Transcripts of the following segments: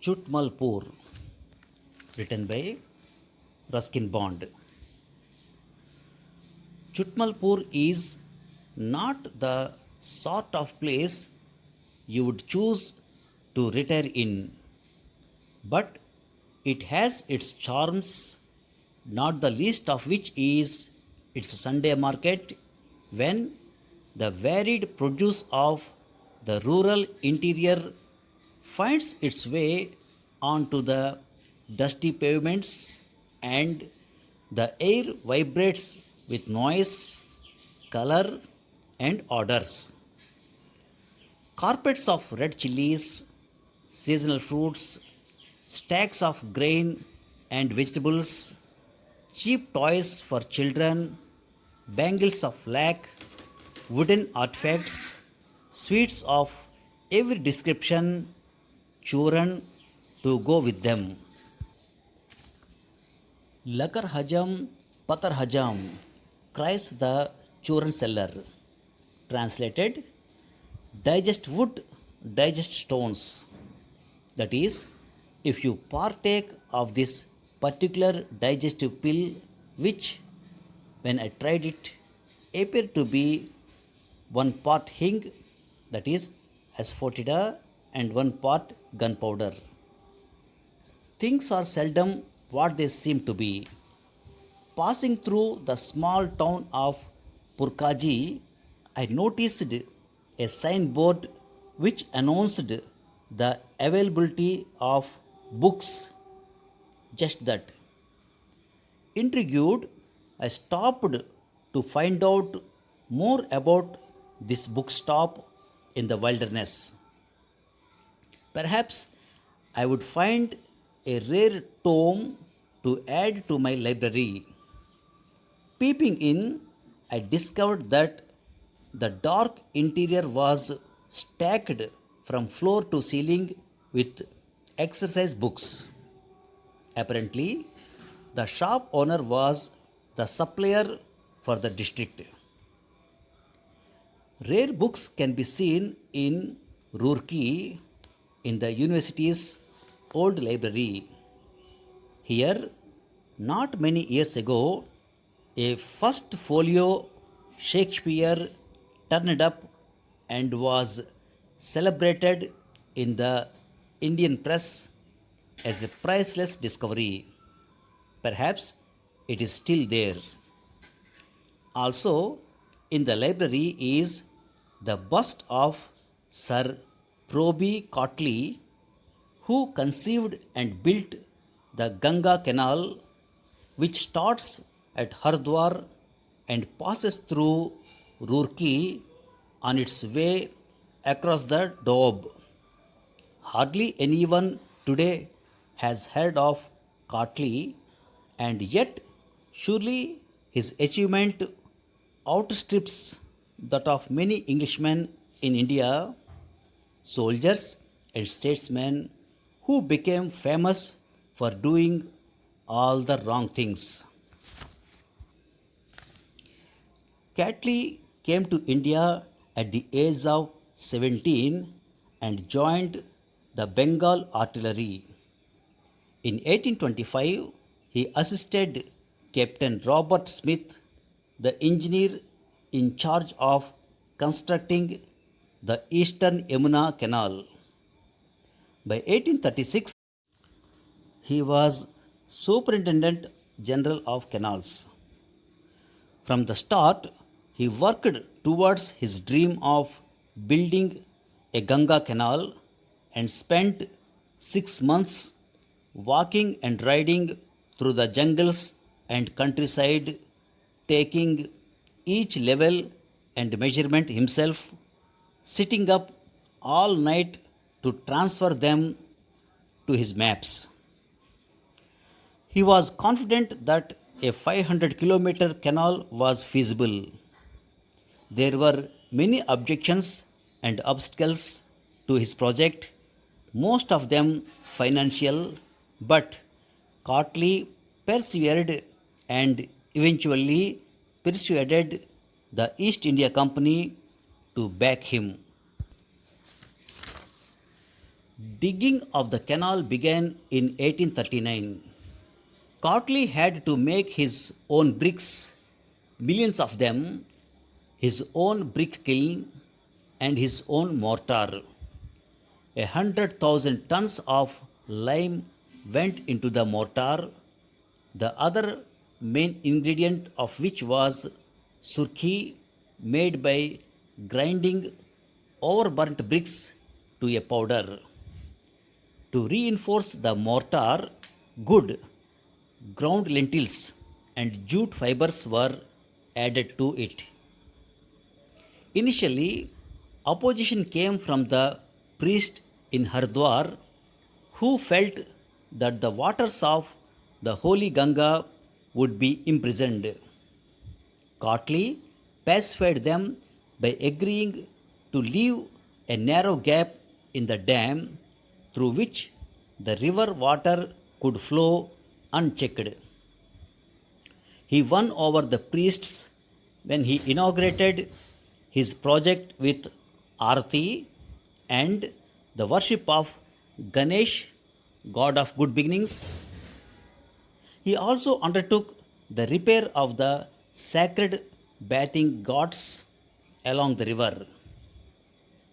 Chutmalpur, written by Ruskin Bond. Chutmalpur is not the sort of place you would choose to retire in, but it has its charms, not the least of which is its Sunday market, when the varied produce of the rural interior finds its way onto the dusty pavements and the air vibrates with noise, color, and odors. Carpets of red chilies, seasonal fruits, stacks of grain and vegetables, cheap toys for children, bangles of lac, wooden artifacts, sweets of every description, children to go with them. Lakar hajam, patar hajam, cries the children seller. Translated, digest wood, digest stones. That is, if you partake of this particular digestive pill, which, when I tried it, appeared to be one part hing, that is, asafoetida, and one part gunpowder. Things are seldom what they seem to be. Passing through the small town of Purkaji, I noticed a signboard which announced the availability of books. Just that. Intrigued, I stopped to find out more about this bookstop in the wilderness. Perhaps I would find a rare tome to add to my library. Peeping in, I discovered that the dark interior was stacked from floor to ceiling with exercise books. Apparently, the shop owner was the supplier for the district. Rare books can be seen in Roorkee in the university's old library. Here, not many years ago, a first folio Shakespeare turned up and was celebrated in the Indian press as a priceless discovery. Perhaps it is still there. Also, in the library is the bust of Sir Proby Cautley, who conceived and built the Ganga Canal, which starts at Hardwar and passes through Roorkee on its way across the Doab. Hardly anyone today has heard of Cautley, and yet surely his achievement outstrips that of many Englishmen in India, soldiers and statesmen who became famous for doing all the wrong things. Cautley came to India at the age of 17 and joined the Bengal Artillery. In 1825, he assisted Captain Robert Smith, the engineer in charge of constructing the Eastern Yamuna Canal. By 1836, he was Superintendent General of Canals. From the start, he worked towards his dream of building a Ganga canal and spent 6 months walking and riding through the jungles and countryside, taking each level and measurement himself, sitting up all night to transfer them to his maps. He was confident that a 500-kilometer canal was feasible. There were many objections and obstacles to his project, most of them financial, but Cautley persevered and eventually persuaded the East India Company to back him. Digging of the canal began in 1839. Cautley had to make his own bricks, millions of them, his own brick kiln, and his own mortar. 100,000 tons of lime went into the mortar, the other main ingredient of which was surkhi, made by grinding overburnt bricks to a powder. To reinforce the mortar, good ground lentils and jute fibers were added to it. Initially, opposition came from the priest in Hardwar who felt that the waters of the holy Ganga would be imprisoned. Cautley pacified them by agreeing to leave a narrow gap in the dam through which the river water could flow unchecked. He won over the priests when he inaugurated his project with Arati and the worship of Ganesh, god of good beginnings. He also undertook the repair of the sacred bathing ghats along the river.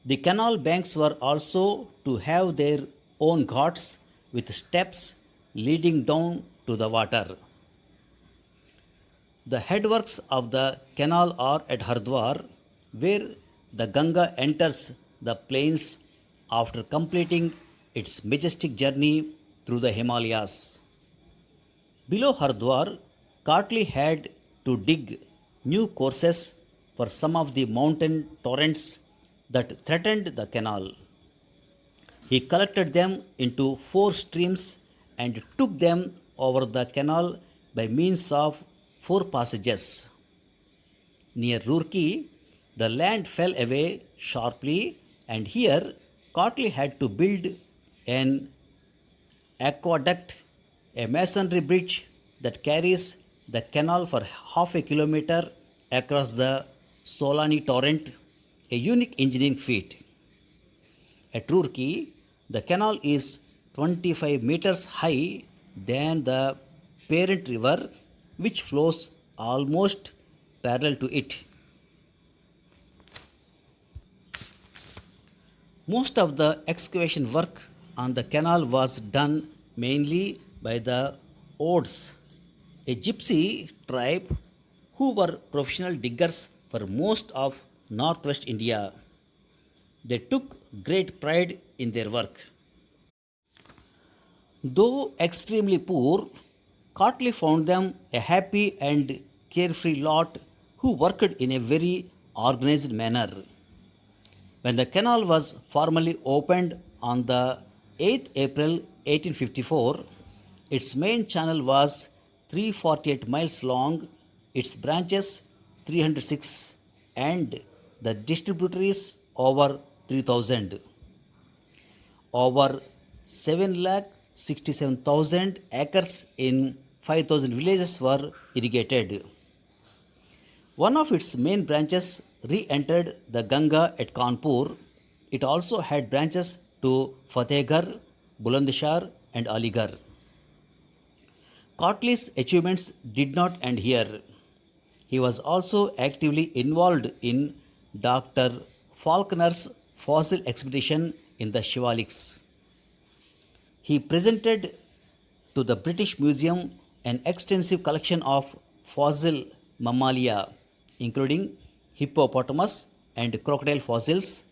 The canal banks were also to have their own ghats with steps leading down to the water. The headworks of the canal are at Hardwar, where the Ganga enters the plains after completing its majestic journey through the Himalayas. Below Hardwar, Cautley had to dig new courses for some of the mountain torrents that threatened the canal. He collected them into four streams and took them over the canal by means of four passages. Near Roorkee, the land fell away sharply, and here Cautley had to build an aqueduct, a masonry bridge that carries the canal for half a kilometer across the Solani torrent, a unique engineering feat. At Roorkee, the canal is 25 meters high than the parent river, which flows almost parallel to it. Most of the excavation work on the canal was done mainly by the Ods, a gypsy tribe who were professional diggers for most of northwest India. They took great pride in their work. Though extremely poor, Cautley found them a happy and carefree lot who worked in a very organized manner. When the canal was formally opened on the 8th April 1854, its main channel was 348 miles long, its branches 306, and the distributaries over 3000. Over 7,67,000 acres in 5,000 villages were irrigated. One of its main branches re entered the Ganga at Kanpur. It also had branches to Fatehgarh, Bulandshahar, and Aligarh. Cautley's achievements did not end here. He was also actively involved in Dr. Falconer's fossil expedition in the Shivaliks. He presented to the British Museum an extensive collection of fossil mammalia, including hippopotamus and crocodile fossils,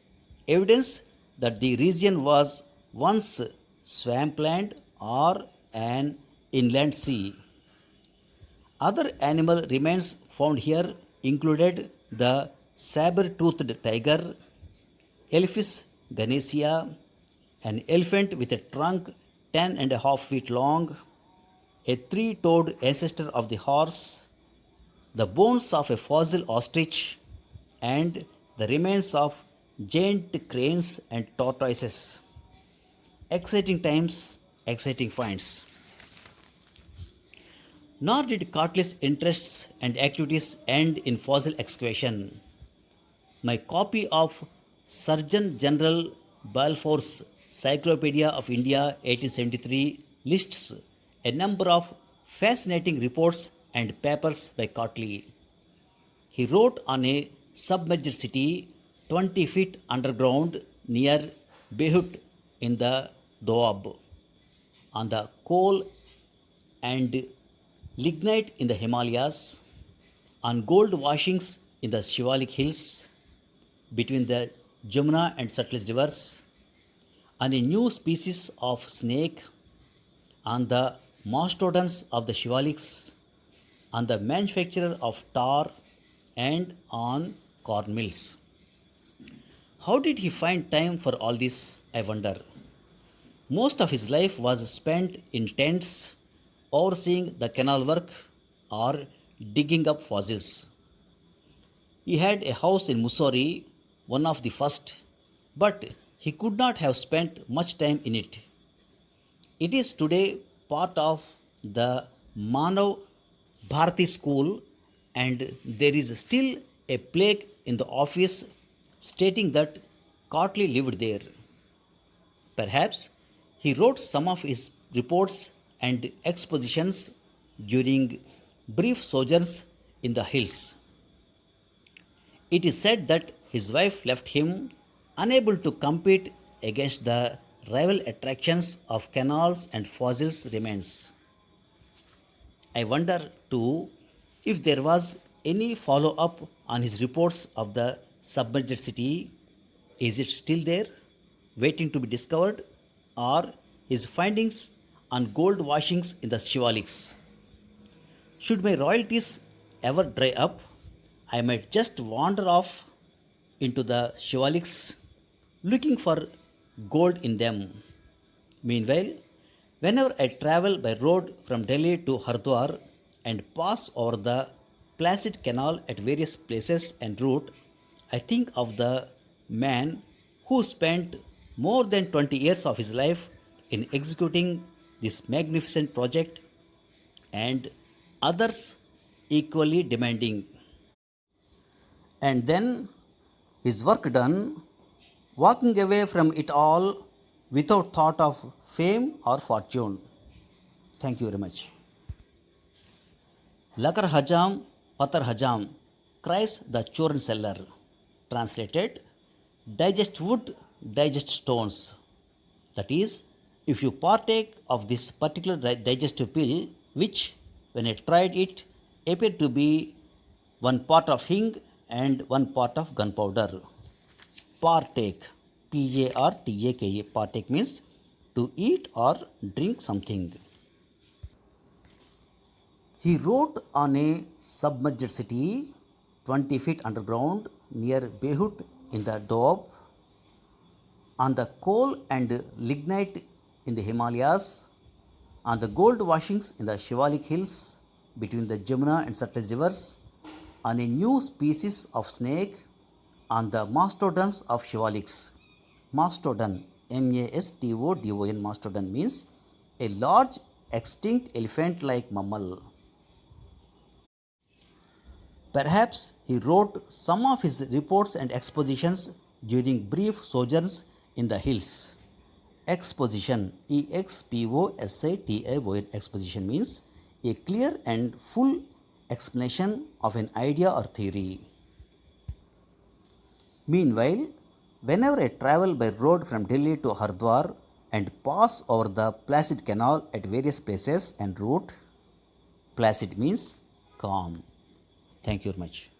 evidence that the region was once swampland or an inland sea. Other animal remains found here included the saber-toothed tiger, Elephas ganessia, an elephant with a trunk 10.5 feet long, a three-toed ancestor of the horse, the bones of a fossil ostrich, and the remains of giant cranes and tortoises. Exciting times, exciting finds. Nor did Cautley's interests and activities end in fossil excavation. My copy of Surgeon General Balfour's Cyclopedia of India 1873 lists a number of fascinating reports and papers by Cautley. He wrote on a submerged city 20 feet underground near Behut in the Doab, on the coal and lignite in the Himalayas, on gold washings in the Shivalik hills between the Jamuna and Satluj rivers, on a new species of snake, on the mastodons of the Shivaliks, on the manufacture of tar, and on corn mills. How did he find time for all this, I wonder? Most of his life was spent in tents, overseeing the canal work or digging up fossils. He had a house in Mussoorie, one of the first, but he could not have spent much time in it. It is today part of the Manav Bharati school, and there is still a plaque in the office stating that Cautley lived there. Perhaps he wrote some of his reports and expositions during brief sojourns in the hills. It is said that his wife left him unable to compete against the rival attractions of canals and fossils remains. I wonder too if there was any follow up on his reports of the submerged city. Is it still there, waiting to be discovered, or his findings on gold washings in the Shivaliks? Should my royalties ever dry up, I might just wander off into the Shivaliks looking for gold in them. Meanwhile, whenever I travel by road from Delhi to Hardwar and pass over the Placid Canal at various places en route, I think of the man who spent more than 20 years of his life in executing this magnificent project, and others equally demanding. And then, his work done, walking away from it all without thought of fame or fortune. Thank you very much. Lakar Hajam, Patar Hajam, cries the churn seller. Translated, digest wood, digest stones. That is, if you partake of this particular digestive pill, which, when I tried it, appeared to be one part of hing and one part of gunpowder. Partake, P-A-R-T-A-K-E, partake means to eat or drink something. He wrote on a submerged city 20 feet underground near Behut in the Doab, on the coal and lignite in the Himalayas, on the gold washings in the Shivalik hills between the Jamuna and Satluj rivers, on a new species of snake, on the mastodons of Shivaliks. Mastodon, M-A-S-T-O-D-O-N, mastodon means a large extinct elephant-like mammal. Perhaps he wrote some of his reports and expositions during brief sojourns in the hills. Exposition, E-X-P-O-S-I-T-I-O-N, exposition means a clear and full explanation of an idea or theory. Meanwhile, whenever I travel by road from Delhi to Hardwar and pass over the Placid Canal at various places en route, placid means calm. Thank you very much.